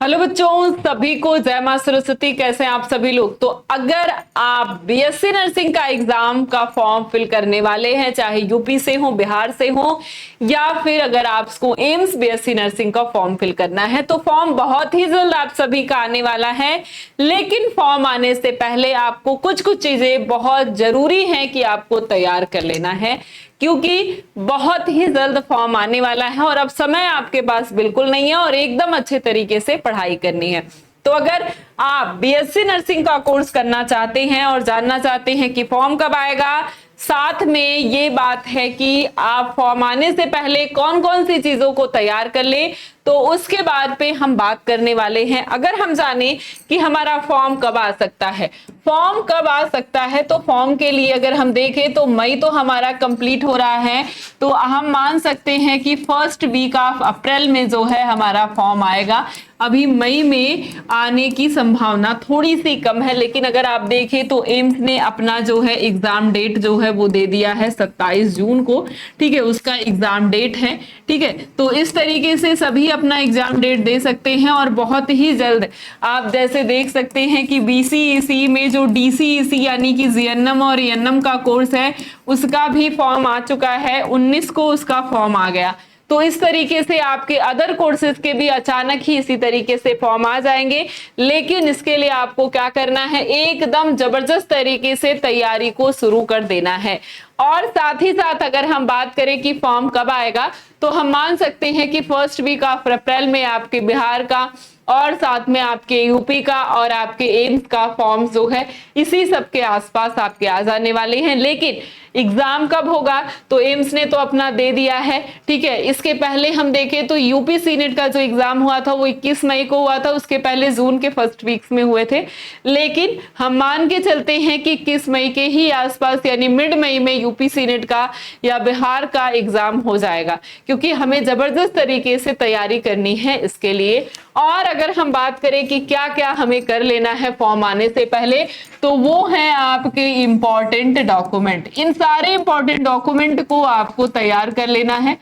Hello बच्चों, सभी को जय मां सरस्वती। कैसे हैं आप सभी लोग। तो अगर आप बीएससी नर्सिंग का एग्जाम का फॉर्म फिल करने वाले हैं, चाहे यूपी से हो, बिहार से हो, या फिर अगर आपको एम्स बीएससी नर्सिंग का फॉर्म फिल करना है, तो फॉर्म बहुत ही जल्द आप सभी का आने वाला है। लेकिन फॉर्म आने से पहले आपको कुछ कुछ चीजें बहुत जरूरी है कि आपको तैयार कर लेना है, क्योंकि बहुत ही जल्द फॉर्म आने वाला है और अब समय आपके पास बिल्कुल नहीं है और एकदम अच्छे तरीके से पढ़ाई करनी है। तो अगर आप बीएससी नर्सिंग का कोर्स करना चाहते हैं और जानना चाहते हैं कि फॉर्म कब आएगा, साथ में ये बात है कि आप फॉर्म आने से पहले कौन कौन सी चीजों को तैयार कर ले, तो उसके बाद पे हम बात करने वाले हैं। अगर हम जाने कि हमारा फॉर्म कब आ सकता है, फॉर्म कब आ सकता है, तो फॉर्म के लिए अगर हम देखें तो मई तो हमारा कंप्लीट हो रहा है, तो हम मान सकते हैं कि फर्स्ट वीक ऑफ अप्रैल में जो है हमारा फॉर्म आएगा। अभी मई में आने की संभावना थोड़ी सी कम है, लेकिन अगर आप देखें तो एम्स ने अपना जो है एग्जाम डेट जो है वो दे दिया है 27 जून को। ठीक है, उसका एग्जाम डेट है। ठीक है, तो इस तरीके से सभी अपना एग्जाम डेट दे सकते हैं और बहुत ही जल्द आप जैसे देख सकते हैं कि बीसीईसी में जो डीसीईसी यानी कि जीएनएम और ईएनएम का कोर्स है, उसका भी फॉर्म आ चुका है। 19 को उसका फॉर्म आ गया। तो इस तरीके से आपके अदर कोर्सेज के भी अचानक ही इसी तरीके से फॉर्म आ जाएंगे। लेकिन इसके लिए आपको क्या करना है, एकदम जबरदस्त तरीके से तैयारी को शुरू कर देना है। और साथ ही साथ अगर हम बात करें कि फॉर्म कब आएगा, तो हम मान सकते हैं कि फर्स्ट वीक ऑफ अप्रैल में आपके बिहार का और साथ में आपके यूपी का और आपके एम्स का फॉर्म जो है इसी सब के आसपास आपके आ जाने वाले हैं। लेकिन एग्जाम कब होगा, तो एम्स ने तो अपना दे दिया है। ठीक है, इसके पहले हम देखें तो यूपी सीनेट का जो एग्जाम हुआ था वो 21 मई को हुआ था, उसके पहले जून के फर्स्ट वीक्स में हुए थे। लेकिन हम मान के चलते हैं कि 21 मई के ही आसपास यानी मिड मई में यूपी सीनेट का या बिहार का एग्जाम हो जाएगा, क्योंकि हमें जबरदस्त तरीके से तैयारी करनी है इसके लिए। और अगर हम बात करें कि क्या क्या हमें कर लेना है फॉर्म आने से पहले, तो वो है आपके इंपॉर्टेंट डॉक्यूमेंट। इन सारे इंपॉर्टेंट डॉक्यूमेंट को आपको तैयार कर लेना है,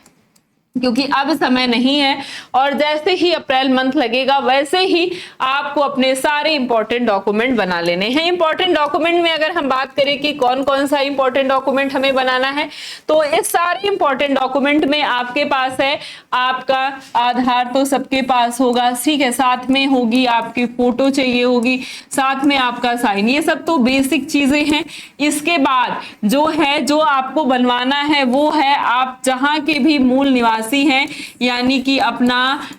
क्योंकि अब समय नहीं है और जैसे ही अप्रैल मंथ लगेगा वैसे ही आपको अपने सारे इंपॉर्टेंट डॉक्यूमेंट बना लेने हैं। इंपॉर्टेंट डॉक्यूमेंट में अगर हम बात करें कि कौन कौन सा इंपॉर्टेंट डॉक्यूमेंट हमें बनाना है, तो इस सारे इंपॉर्टेंट डॉक्यूमेंट में आपके पास है आपका आधार, तो सबके पास होगा। ठीक है, साथ में होगी आपकी फोटो चाहिए होगी, साथ में आपका साइन। ये सब तो बेसिक चीजें हैं। इसके बाद जो है जो आपको बनवाना है वो है आप जहां के भी मूल निवासी हैं, यानी कि अपना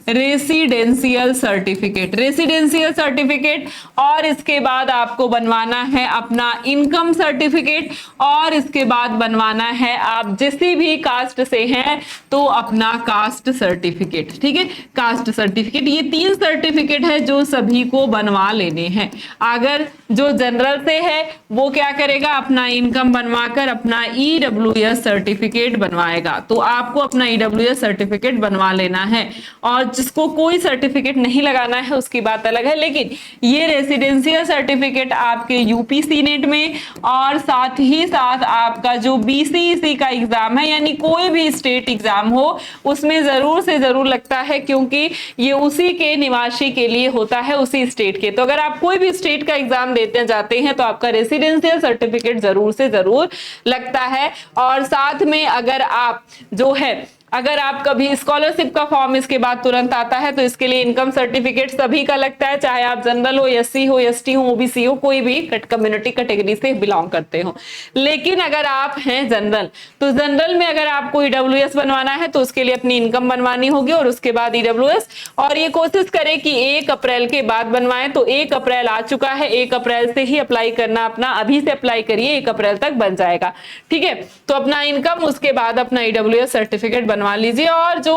रेसिडेंशियल सर्टिफिकेट, रेसिडेंशियल सर्टिफिकेट। और इसके बाद आपको बनवाना है अपना इनकम सर्टिफिकेट, और इसके बाद बनवाना है आप जिस भी कास्ट से हैं तो अपना कास्ट सर्टिफिकेट। ठीक है, कास्ट सर्टिफिकेट। ये 3 सर्टिफिकेट है जो सभी को बनवा लेने हैं। अगर जो जनरल से है वो क्या करेगा, अपना इनकम बनवाकर अपना ईडब्ल्यूएस सर्टिफिकेट बनवाएगा। तो आपको अपना ईडब्ल्यूएस सर्टिफिकेट बनवा लेना है। और जिसको कोई सर्टिफिकेट नहीं लगाना है उसकी बात अलग है, लेकिन ये रेसिडेंशियल सर्टिफिकेट आपके यूपी सीनेट में और साथ ही साथ आपका जो बीसीईसी का एग्जाम है, यानी कोई भी स्टेट एग्जाम हो, उसमें जरूर से जरूर लगता है, क्योंकि ये उसी के निवासी के लिए होता है, उसी स्टेट के। तो अगर आप कोई भी स्टेट का एग्जाम देते जाते हैं तो आपका रेसिडेंशियल सर्टिफिकेट जरूर से जरूर लगता है। और साथ में अगर आप जो है अगर आप कभी स्कॉलरशिप का फॉर्म इसके बाद तुरंत आता है तो इसके लिए इनकम सर्टिफिकेट सभी का लगता है, चाहे आप जनरल हो, एससी हो, एसटी हो, ओबीसी हो, कोई भी कम्युनिटी कैटेगरी से बिलोंग करते हो। लेकिन अगर आप हैं जनरल, तो जनरल में अगर आपको ईडब्ल्यूएस बनवाना है तो उसके लिए अपनी इनकम बनवानी होगी और उसके बाद ईडब्ल्यूएस। और ये कोशिश करें कि 1 अप्रैल के बाद बनवाएं। तो 1 अप्रैल आ चुका है, 1 अप्रैल से ही अप्लाई करना, अपना अभी से अप्लाई करिए, 1 अप्रैल तक बन जाएगा। ठीक है, तो अपना इनकम, उसके बाद अपना ईडब्ल्यूएस सर्टिफिकेट बनवा लीजिए। और जो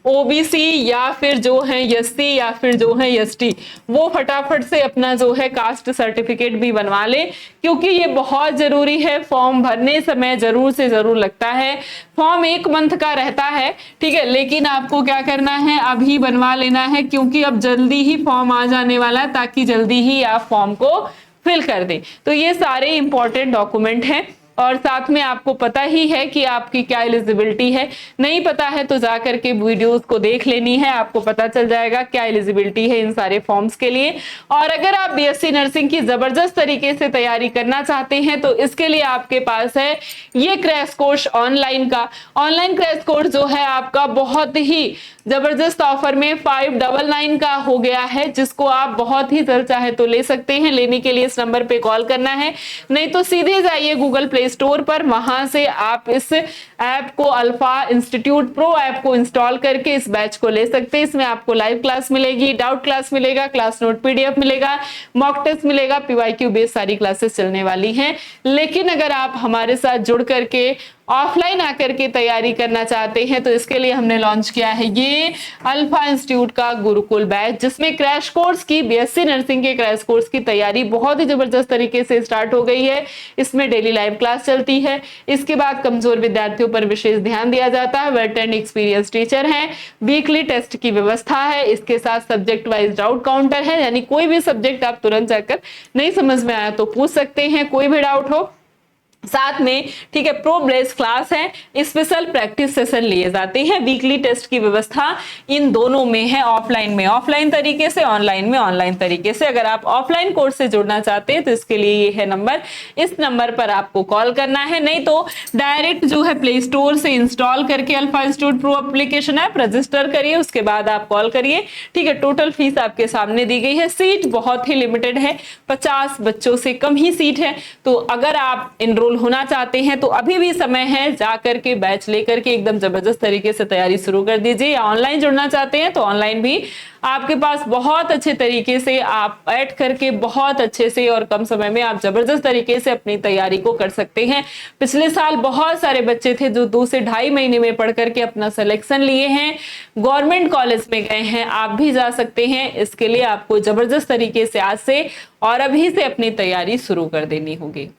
ओबीसी या फिर जो है एससी या फिर जो है एसटी, वो फटाफट से अपना जो है कास्ट सर्टिफिकेट भी बनवा ले, क्योंकि ये बहुत जरूरी है। फॉर्म भरने समय जरूर से जरूर लगता है। फॉर्म 1 मंथ का रहता है, ठीक है, लेकिन आपको क्या करना है, अभी बनवा लेना है, क्योंकि अब जल्दी ही फॉर्म आ जाने वाला है, ताकि जल्दी ही आप फॉर्म को फिल कर दें। तो ये सारे इंपॉर्टेंट डॉक्यूमेंट हैं। और साथ में आपको पता ही है कि आपकी क्या एलिजिबिलिटी है। नहीं पता है तो जाकर के वीडियोस को देख लेनी है, आपको पता चल जाएगा क्या एलिजिबिलिटी है इन सारे फॉर्म्स के लिए। और अगर आप बीएससी नर्सिंग की जबरदस्त तरीके से तैयारी करना चाहते हैं तो इसके लिए आपके पास है ये क्रैश कोर्स ऑनलाइन का। ऑनलाइन क्रैश कोर्स जो है आपका बहुत ही जबरदस्त ऑफर में 599 का हो गया है, जिसको आप बहुत ही जल्द चाहे तो ले सकते हैं। लेने के लिए इस नंबर पे कॉल करना है, नहीं तो सीधे जाइए गूगल प्ले स्टोर पर, वहां से आप इस ऐप को अल्फा इंस्टीट्यूट प्रो ऐप को इंस्टॉल करके इस बैच को ले सकते हैं। इसमें आपको लाइव क्लास मिलेगी, डाउट क्लास मिलेगा, क्लास नोट पीडीएफ मिलेगा, मॉक टेस्ट मिलेगा, पीवाईक्यू बेस्ड सारी क्लासेस चलने वाली हैं। लेकिन अगर आप हमारे साथ जुड़ करके ऑफलाइन आकर के तैयारी करना चाहते हैं तो इसके लिए हमने लॉन्च किया है ये अल्फा इंस्टीट्यूट का गुरुकुल बैच, जिसमें क्रैश कोर्स की बीएससी नर्सिंग के क्रैश कोर्स की तैयारी बहुत ही जबरदस्त तरीके से स्टार्ट हो गई है। इसमें डेली लाइव क्लास चलती है। इसके बाद कमजोर विद्यार्थियों पर विशेष ध्यान दिया जाता है, वेल ट्रेन्ड एक्सपीरियंस टीचर हैं, वीकली टेस्ट की व्यवस्था है, इसके साथ सब्जेक्ट वाइज डाउट काउंटर है, यानी कोई भी सब्जेक्ट आप तुरंत जाकर नहीं समझ में आया तो पूछ सकते हैं, कोई भी डाउट हो। साथ में ठीक है प्रो बेस्ड क्लास है, स्पेशल प्रैक्टिस सेशन लिए जाते हैं, वीकली टेस्ट की व्यवस्था इन दोनों में है, ऑफलाइन में ऑफलाइन तरीके से, ऑनलाइन में ऑनलाइन तरीके से। अगर आप ऑफलाइन कोर्स से जुड़ना चाहते हैं तो इसके लिए ये है नंबर, इस नंबर पर आपको कॉल करना है, नहीं तो डायरेक्ट जो है प्ले स्टोर से इंस्टॉल करके alpha institute pro application app register करिए, उसके बाद आप कॉल करिए। ठीक है, टोटल फीस आपके सामने दी गई है, सीट बहुत ही लिमिटेड है, 50 बच्चों से कम ही सीट है। तो अगर आप इनरोल होना चाहते हैं तो अभी भी समय है, जाकर के बैच लेकर के एकदम जबरदस्त तरीके से तैयारी शुरू कर दीजिए। या ऑनलाइन जुड़ना चाहते हैं तो ऑनलाइन भी आपके पास बहुत अच्छे तरीके से आप बैठ करके बहुत अच्छे से और कम समय में आप जबरदस्त तरीके से अपनी तैयारी को कर सकते हैं। पिछले साल बहुत सारे बच्चे थे जो 2 से ढाई महीने में पढ़ करके अपना सिलेक्शन लिए हैं, गवर्नमेंट कॉलेज में गए हैं, आप भी जा सकते हैं। इसके लिए आपको जबरदस्त तरीके से आज से और अभी से अपनी तैयारी शुरू कर देनी होगी।